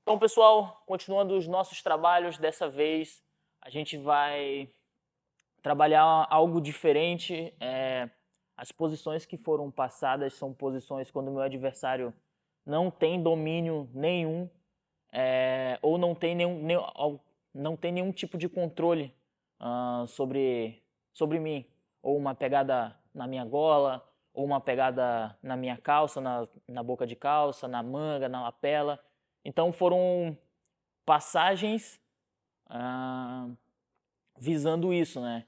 Então, pessoal, continuando os nossos trabalhos, dessa vez a gente vai trabalhar algo diferente. As posições que foram passadas são posições quando o meu adversário não tem domínio nenhum, ou não tem nenhum tipo de controle sobre mim, ou uma pegada na minha gola, ou uma pegada na minha calça, na boca de calça, na manga, na lapela. Então foram passagens visando isso, né?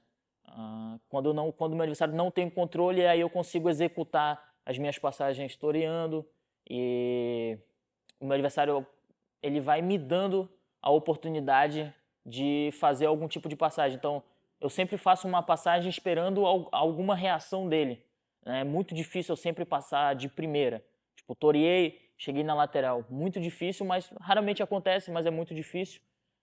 Quando o meu adversário não tem controle, aí eu consigo executar as minhas passagens toreando, e o meu adversário ele vai me dando a oportunidade de fazer algum tipo de passagem. Então eu sempre faço uma passagem esperando alguma reação dele. É muito difícil eu sempre passar de primeira. Tipo, toreei, cheguei na lateral. Muito difícil, mas raramente acontece, mas é muito difícil.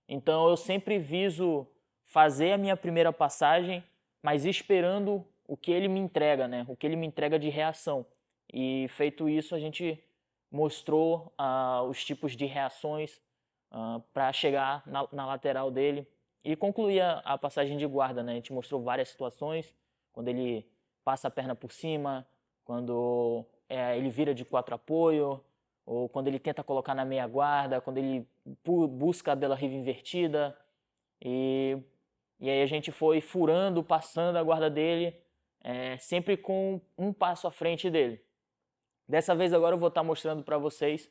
Então eu sempre viso fazer a minha primeira passagem, mas esperando o que ele me entrega, né? O que ele me entrega de reação. E feito isso, a gente mostrou os tipos de reações para chegar na lateral dele e concluir a passagem de guarda, né? A gente mostrou várias situações, quando ele passa a perna por cima, quando ele vira de 4 apoio, ou quando ele tenta colocar na meia guarda, quando ele busca a Bela Riva invertida. E aí a gente foi furando, passando a guarda dele, sempre com um passo à frente dele. Dessa vez agora eu vou estar mostrando para vocês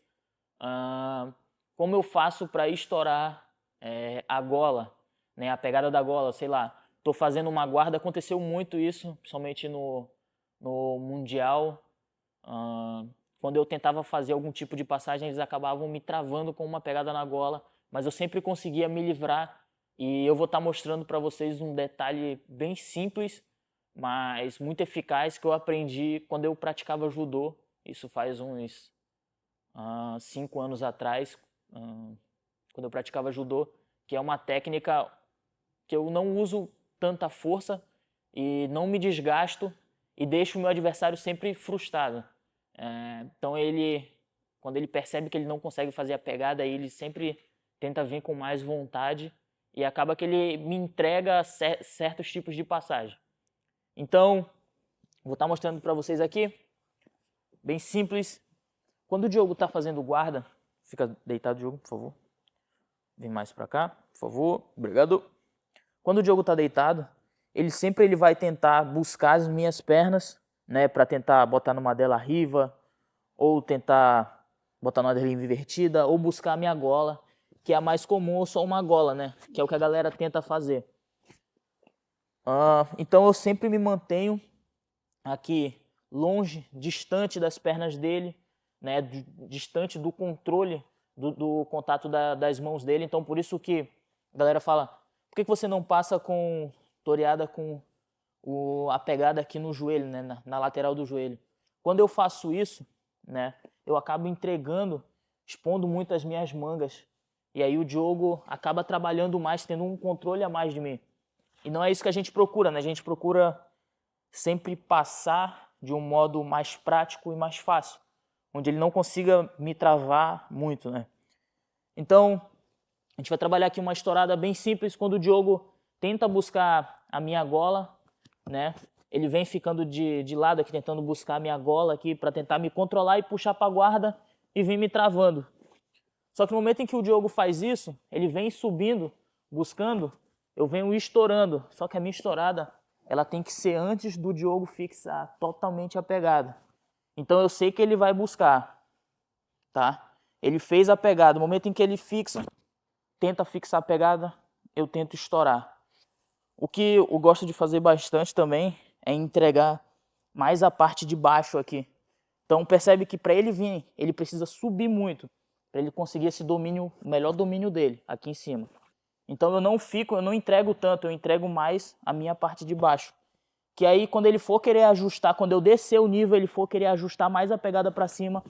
como eu faço para estourar a gola, né, a pegada da gola, sei lá. Estou fazendo uma guarda, aconteceu muito isso, principalmente no Mundial. Quando eu tentava fazer algum tipo de passagem, eles acabavam me travando com uma pegada na gola, mas eu sempre conseguia me livrar. E eu vou estar mostrando para vocês um detalhe bem simples, mas muito eficaz, que eu aprendi quando eu praticava judô. Isso faz uns 5 anos atrás, quando eu praticava judô, que é uma técnica que eu não uso tanta força e não me desgasto e deixo o meu adversário sempre frustrado. Então quando ele percebe que ele não consegue fazer a pegada, ele sempre tenta vir com mais vontade e acaba que ele me entrega certos tipos de passagem. Então, vou estar mostrando para vocês aqui, bem simples. Quando o Diogo está fazendo guarda, fica deitado, Diogo, por favor. Vem mais para cá, por favor. Obrigado. Quando o Diogo está deitado, ele vai tentar buscar as minhas pernas, né, para tentar botar numa dela riva, ou tentar botar numa dela invertida, ou buscar a minha gola, que é a mais comum, ou só uma gola, né, que é o que a galera tenta fazer. Então eu sempre me mantenho aqui longe, distante das pernas dele, né, distante do controle do contato das mãos dele. Então por isso que a galera fala: por que você não passa com toreada com a pegada aqui no joelho, né, na lateral do joelho? Quando eu faço isso, né, eu acabo entregando, expondo muito as minhas mangas, e aí o Diogo acaba trabalhando mais, tendo um controle a mais de mim. E não é isso que a gente procura, né? A gente procura sempre passar de um modo mais prático e mais fácil, onde ele não consiga me travar muito, né? Então, a gente vai trabalhar aqui uma estourada bem simples. Quando o Diogo tenta buscar a minha gola, né? Ele vem ficando de lado aqui, tentando buscar a minha gola aqui para tentar me controlar e puxar para a guarda e vir me travando. Só que no momento em que o Diogo faz isso, ele vem subindo, buscando, eu venho estourando. Só que a minha estourada, ela tem que ser antes do Diogo fixar totalmente a pegada. Então eu sei que ele vai buscar, tá? Ele fez a pegada. No momento em que ele tenta fixar a pegada, eu tento estourar. O que eu gosto de fazer bastante também é entregar mais a parte de baixo aqui. Então percebe que para ele vir, ele precisa subir muito, para ele conseguir esse domínio, o melhor domínio dele, aqui em cima. Então eu não entrego tanto, eu entrego mais a minha parte de baixo. Que aí quando ele for querer ajustar, quando eu descer o nível, ele for querer ajustar mais a pegada para cima,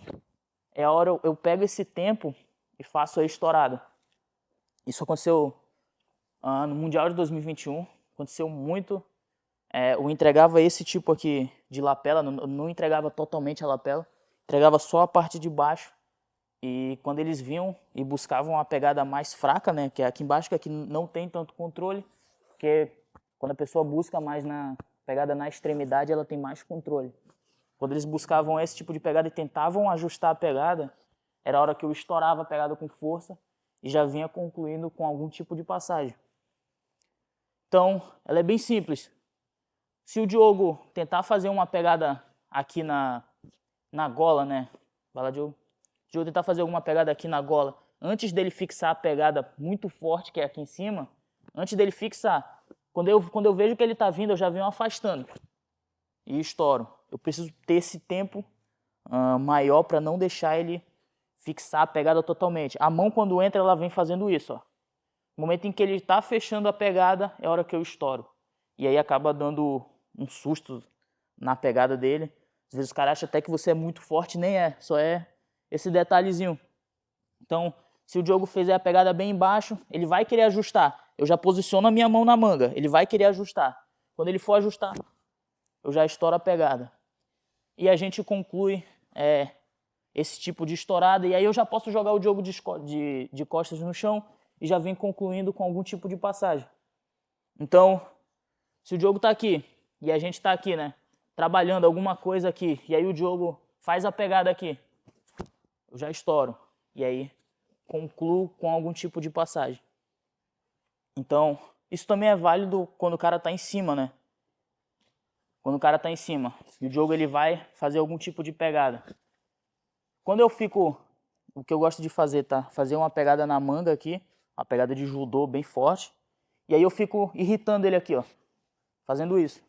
é a hora eu pego esse tempo e faço a estourada. Isso aconteceu no Mundial de 2021, aconteceu muito. Eu entregava esse tipo aqui de lapela, não entregava totalmente a lapela, entregava só a parte de baixo. E quando eles vinham e buscavam a pegada mais fraca, né, que é aqui embaixo, que aqui não tem tanto controle, porque quando a pessoa busca mais na pegada na extremidade, ela tem mais controle. Quando eles buscavam esse tipo de pegada e tentavam ajustar a pegada, era a hora que eu estourava a pegada com força e já vinha concluindo com algum tipo de passagem. Então, ela é bem simples. Se o Diogo tentar fazer uma pegada aqui na gola, né? Vai lá, Diogo. Se o Diogo tentar fazer alguma pegada aqui na gola, antes dele fixar a pegada muito forte, que é aqui em cima, antes dele fixar, quando eu vejo que ele está vindo, eu já venho afastando e estouro. Eu preciso ter esse tempo maior para não deixar ele fixar a pegada totalmente. A mão, quando entra, ela vem fazendo isso, ó. No momento em que ele está fechando a pegada, é a hora que eu estouro. E aí acaba dando um susto na pegada dele. Às vezes o cara acha até que você é muito forte, nem é. Só é esse detalhezinho. Então, se o Diogo fizer a pegada bem embaixo, ele vai querer ajustar. Eu já posiciono a minha mão na manga. Ele vai querer ajustar. Quando ele for ajustar, eu já estouro a pegada. E a gente conclui esse tipo de estourada. E aí eu já posso jogar o Diogo de costas no chão e já vem concluindo com algum tipo de passagem. Então, se o Diogo está aqui e a gente está aqui, né, trabalhando alguma coisa aqui, e aí o Diogo faz a pegada aqui, eu já estouro. E aí concluo com algum tipo de passagem. Então, isso também é válido quando o cara está em cima, né? Quando o cara está em cima e o Diogo ele vai fazer algum tipo de pegada. Quando eu fico, o que eu gosto de fazer, tá? Fazer uma pegada na manga aqui, uma pegada de judô bem forte. E aí eu fico irritando ele aqui, ó, fazendo isso.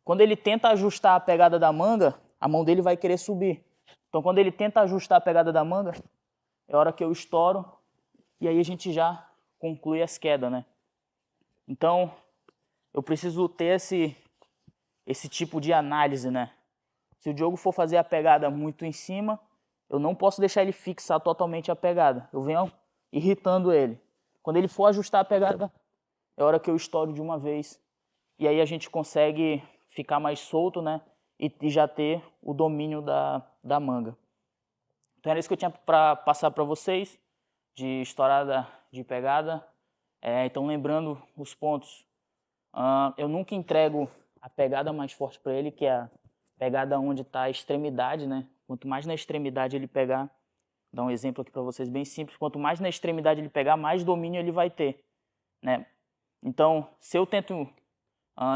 Quando ele tenta ajustar a pegada da manga, a mão dele vai querer subir. Então quando ele tenta ajustar a pegada da manga, é a hora que eu estouro e aí a gente já conclui as quedas, né? Então eu preciso ter esse tipo de análise, né? Se o Diogo for fazer a pegada muito em cima, eu não posso deixar ele fixar totalmente a pegada. Eu venho irritando ele. Quando ele for ajustar a pegada, é a hora que eu estouro de uma vez. E aí a gente consegue ficar mais solto, né? E já ter o domínio da manga. Então era isso que eu tinha para passar para vocês, de estourada de pegada. Então lembrando os pontos. Eu nunca entrego a pegada mais forte para ele, que é a pegada onde está a extremidade, né? Quanto mais na extremidade ele pegar, vou dar um exemplo aqui para vocês bem simples, quanto mais na extremidade ele pegar, mais domínio ele vai ter, né? Então, se eu tento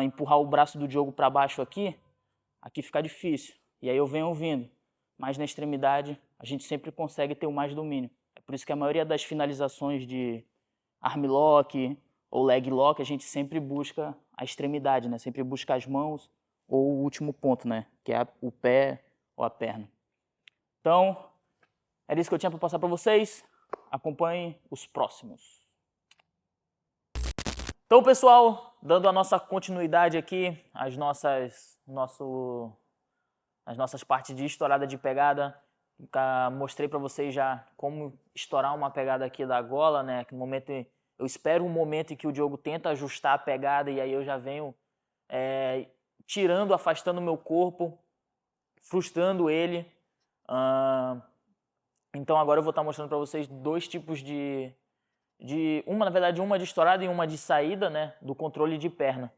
empurrar o braço do Diogo para baixo aqui fica difícil. E aí eu venho vindo. Mas na extremidade, a gente sempre consegue ter o mais domínio. É por isso que a maioria das finalizações de arm lock ou leg lock, a gente sempre busca a extremidade, né? Sempre busca as mãos ou o último ponto, né? Que é o pé ou a perna. Então, era isso que eu tinha para passar para vocês. Acompanhem os próximos. Então, pessoal, dando a nossa continuidade aqui, as nossas partes de estourada de pegada, mostrei para vocês já como estourar uma pegada aqui da gola, né? No momento, eu espero um momento em que o Diogo tenta ajustar a pegada e aí eu já venho tirando, afastando o meu corpo, frustrando ele. Então agora eu vou estar mostrando para vocês dois tipos na verdade, uma de estourada e uma de saída, né, do controle de perna.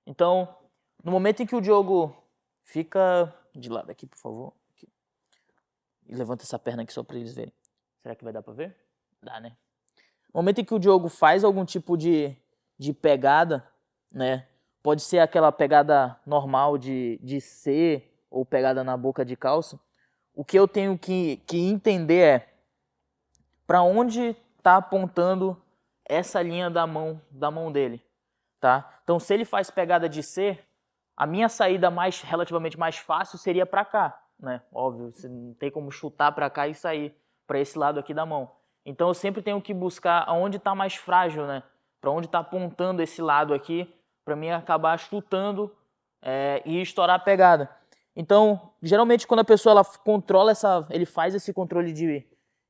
Então, no momento em que o Diogo fica de lado aqui, por favor, aqui. E levanta essa perna aqui só para eles verem. Será que vai dar para ver? Dá, né? No momento em que o Diogo faz algum tipo de pegada, né, pode ser aquela pegada normal de C ou pegada na boca de calça, o que eu tenho que entender é para onde está apontando essa linha da mão dele, tá? Então, se ele faz pegada de C, a minha saída relativamente mais fácil seria para cá, né? Óbvio, você não tem como chutar para cá e sair para esse lado aqui da mão. Então, eu sempre tenho que buscar aonde está mais frágil, né? Para onde está apontando esse lado aqui, para mim acabar chutando e estourar a pegada. Então, geralmente quando a pessoa ela controla ele faz esse controle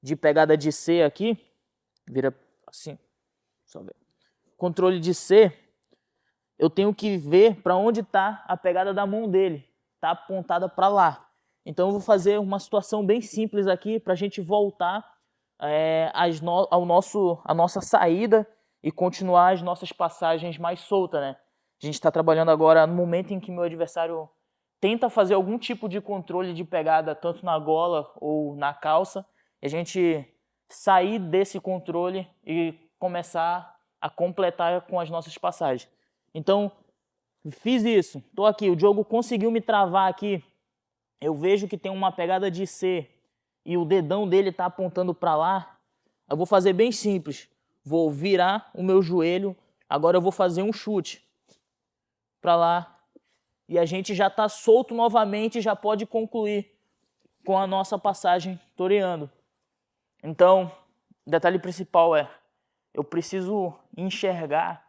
de pegada de C aqui, vira assim, só ver. Controle de C, eu tenho que ver para onde está a pegada da mão dele, está apontada para lá. Então eu vou fazer uma situação bem simples aqui para a gente voltar à nossa saída e continuar as nossas passagens mais soltas, né? A gente está trabalhando agora no momento em que meu adversário tenta fazer algum tipo de controle de pegada, tanto na gola ou na calça, e a gente sair desse controle e começar a completar com as nossas passagens. Então, fiz isso, estou aqui, o Diogo conseguiu me travar aqui, eu vejo que tem uma pegada de C e o dedão dele está apontando para lá, eu vou fazer bem simples, vou virar o meu joelho, agora eu vou fazer um chute para lá, e a gente já está solto novamente e já pode concluir com a nossa passagem toreando. Então, o detalhe principal é, eu preciso enxergar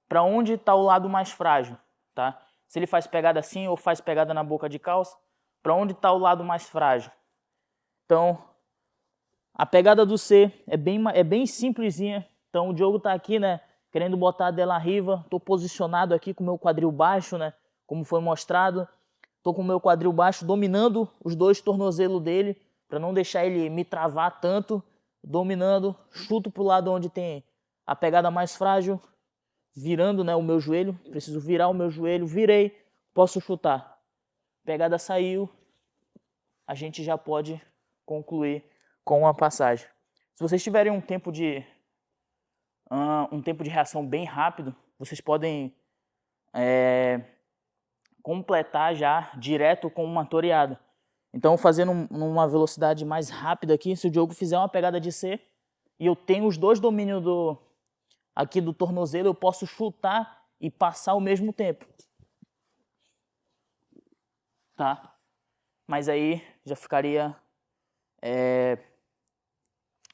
para onde está o lado mais frágil, tá? Se ele faz pegada assim ou faz pegada na boca de calça, para onde está o lado mais frágil. Então, a pegada do C é bem simplesinha. Então, o Diogo está aqui, né, querendo botar a Della Riva. Estou posicionado aqui com o meu quadril baixo, né, como foi mostrado. Estou com o meu quadril baixo, dominando os dois tornozelos dele, para não deixar ele me travar tanto. Dominando, chuto para o lado onde tem a pegada mais frágil, virando, né, o meu joelho. Preciso virar o meu joelho, virei, posso chutar. Pegada saiu, a gente já pode concluir com a passagem. Se vocês tiverem um tempo de reação bem rápido, vocês podem completar já direto com uma toreada. Então, fazendo numa velocidade mais rápida aqui, se o Diogo fizer uma pegada de C e eu tenho os dois domínios aqui do tornozelo, eu posso chutar e passar ao mesmo tempo. Tá? Mas aí já ficaria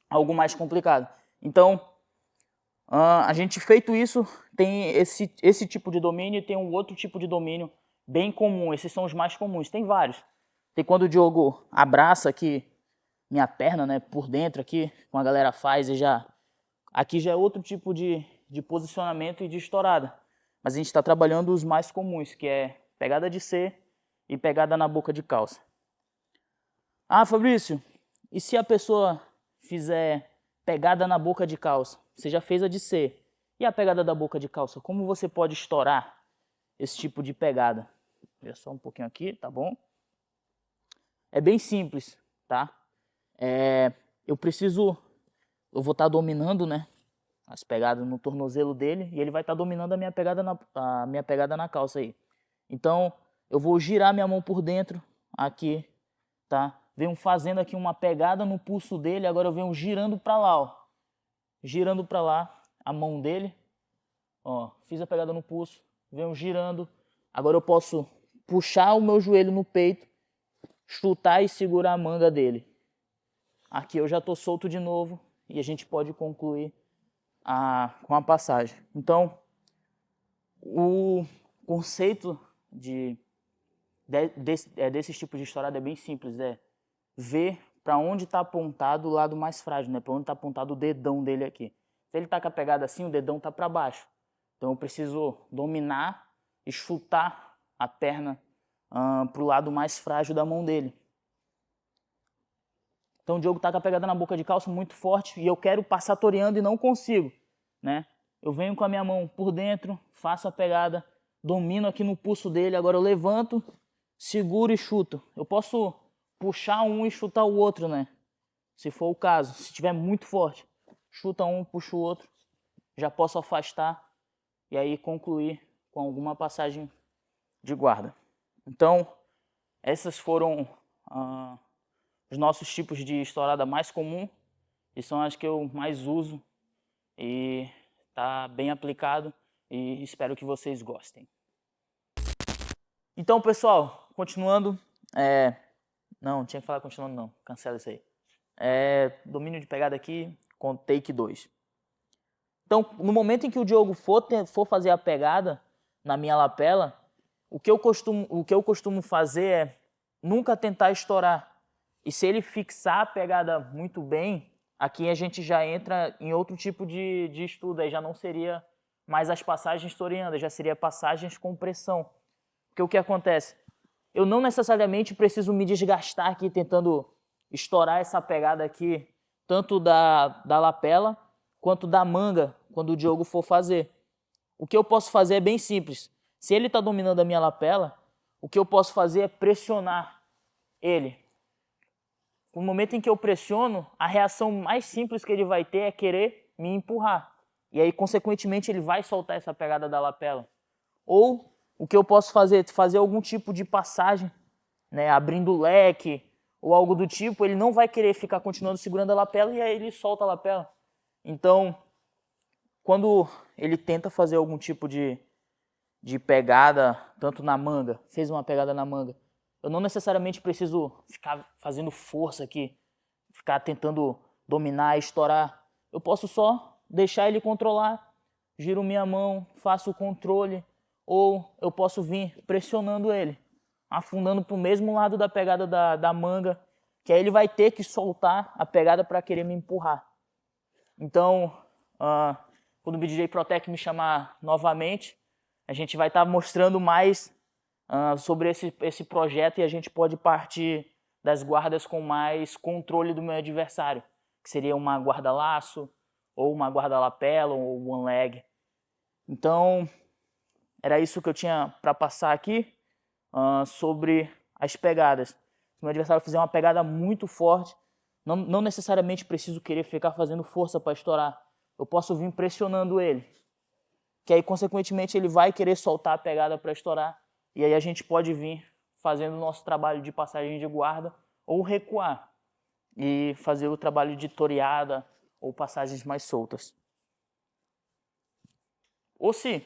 algo mais complicado. Então, a gente feito isso, tem esse tipo de domínio e tem um outro tipo de domínio bem comum. Esses são os mais comuns, tem vários. Tem quando o Diogo abraça aqui minha perna, né, por dentro aqui, como a galera faz, e aqui já é outro tipo de posicionamento e de estourada. Mas a gente está trabalhando os mais comuns, que é pegada de C e pegada na boca de calça. Ah, Fabrício, e se a pessoa fizer pegada na boca de calça? Você já fez a de C. E a pegada da boca de calça? Como você pode estourar esse tipo de pegada? Olha só um pouquinho aqui, tá bom? É bem simples, tá? Eu vou estar dominando, né, as pegadas no tornozelo dele e ele vai estar dominando a minha pegada na calça aí. Então, eu vou girar minha mão por dentro aqui, tá? Venho fazendo aqui uma pegada no pulso dele, agora eu venho girando para lá, ó. Girando para lá a mão dele, ó, fiz a pegada no pulso, venho girando. Agora eu posso puxar o meu joelho no peito, chutar e segurar a manga dele. Aqui eu já estou solto de novo e a gente pode concluir com a passagem. Então, o conceito desses tipos de estourada é bem simples, ver para onde está apontado o lado mais frágil, né? Para onde está apontado o dedão dele aqui. Se ele está com a pegada assim, o dedão está para baixo. Então eu preciso dominar e chutar a perna para o lado mais frágil da mão dele. Então o Diogo está com a pegada na boca de calça muito forte e eu quero passar toreando e não consigo, né? Eu venho com a minha mão por dentro, faço a pegada, domino aqui no pulso dele, agora eu levanto, seguro e chuto. Eu posso puxar um e chutar o outro, né? Se for o caso, se estiver muito forte, chuta um, puxa o outro, já posso afastar e aí concluir com alguma passagem de guarda. Então, essas foram os nossos tipos de estourada mais comum e são as que eu mais uso e tá bem aplicado e espero que vocês gostem. Então, pessoal, continuando, não, tinha que falar continuando não, cancela isso aí. Domínio de pegada aqui com take 2. Então, no momento em que o Diogo for fazer a pegada na minha lapela, o que eu costumo fazer é nunca tentar estourar. E se ele fixar a pegada muito bem, aqui a gente já entra em outro tipo de estudo. Aí já não seria mais as passagens toreando, já seria passagens com pressão. Porque o que acontece? eu não necessariamente preciso me desgastar aqui tentando estourar essa pegada aqui, tanto da lapela quanto da manga, quando o Diogo for fazer. O que eu posso fazer é bem simples. Se ele está dominando a minha lapela, o que eu posso fazer é pressionar ele. No momento em que eu pressiono, a reação mais simples que ele vai ter é querer me empurrar. E aí, consequentemente, ele vai soltar essa pegada da lapela. Ou o que eu posso fazer? Fazer algum tipo de passagem, né, abrindo o leque ou algo do tipo. Ele não vai querer ficar continuando segurando a lapela e aí ele solta a lapela. Então, quando ele tenta fazer algum tipo de pegada, tanto na manga, fez uma pegada na manga, eu não necessariamente preciso ficar fazendo força aqui, ficar tentando dominar, estourar. Eu posso só deixar ele controlar, giro minha mão, faço o controle, ou eu posso vir pressionando ele, afundando para o mesmo lado da pegada da manga, que aí ele vai ter que soltar a pegada para querer me empurrar. Então, quando o BJJ Protec me chamar novamente, a gente vai estar mostrando mais sobre esse projeto e a gente pode partir das guardas com mais controle do meu adversário, que seria uma guarda-laço, ou uma guarda-lapela, ou one leg. Então, era isso que eu tinha para passar aqui sobre as pegadas. Se o meu adversário fizer uma pegada muito forte, não necessariamente preciso querer ficar fazendo força para estourar. Eu posso vir pressionando ele, que aí, consequentemente, ele vai querer soltar a pegada para estourar. E aí a gente pode vir fazendo o nosso trabalho de passagem de guarda ou recuar e fazer o trabalho de toreada ou passagens mais soltas. Ou se